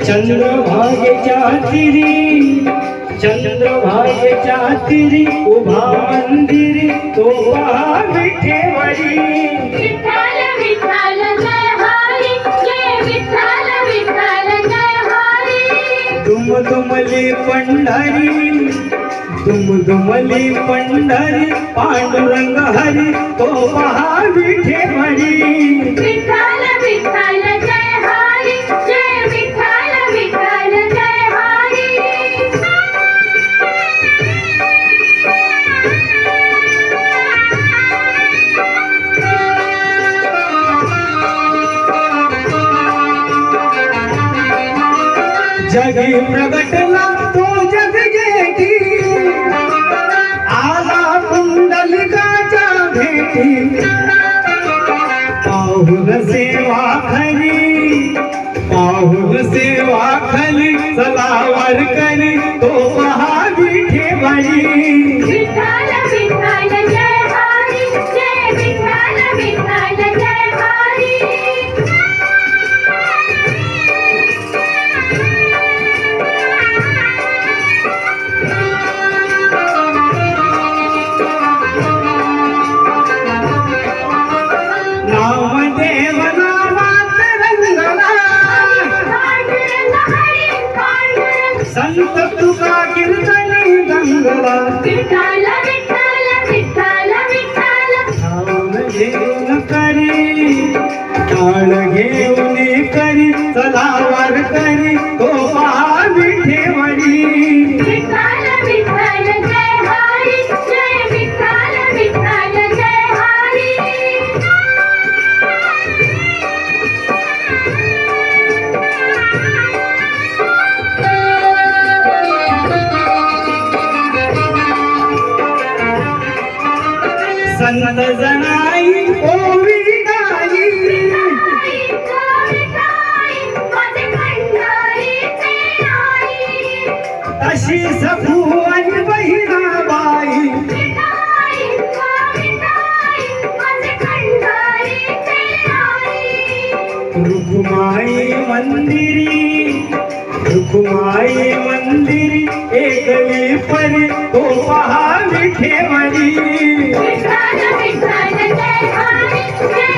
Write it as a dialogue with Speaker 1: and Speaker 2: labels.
Speaker 1: चंद्रभागेच्या तिरी चंद्रभागेच्या तिरी उभा मंदिरी तो पहा विठेवरी.
Speaker 2: विठ्ठल विठ्ठल जय हरी जय विठ्ठल विठ्ठल जय हरी.
Speaker 1: दुमदुमली पंढरी दुमदुमली पंढरी पांडुरंग हरी तो पहा विठेवरी.
Speaker 2: विठ्ठल विठ्ठल जय हरी जय विठ्ठल विठ्ठल जय हरी.
Speaker 1: जगी प्रगटला तो जग जेठी आला पुंडलिकाच्या भेटी. पाहुन सेवा खरी पाहुन सेवा खरी चला वारकरी तो पहा विठेवरी.
Speaker 2: विठ्ठल विठ्ठल जय हरी जय विठ्ठल विठ्ठल जय हरी.
Speaker 1: नामदेव नामात रंगला
Speaker 2: पांडुरंग हरी पांडुरंग.
Speaker 1: संत तुका कीर्तनी गंगला.
Speaker 2: विठ्ठल विठ्ठल विठ्ठल विठ्ठल.
Speaker 1: नाम घेऊन करी टाळ घेऊन करी चला वारकरी तो पहा विठेवरी.
Speaker 2: विठ्ठल विठ्ठल जय हरी जय विठ्ठल विठ्ठल जय हरी.
Speaker 1: संत जनाई ओवी गाई
Speaker 2: विठाई विठाई माझे पंढरीचे आई.
Speaker 1: तशी सखुवन बहिणाबाई.
Speaker 2: विठाई विठाई माझे पंढरीचे आई.
Speaker 1: रुक्माई मंदिरी रुक्माई मंदिरी एकली परी तो पहा विठेवरी.
Speaker 2: विठ्ठल विठ्ठल जय हरी जय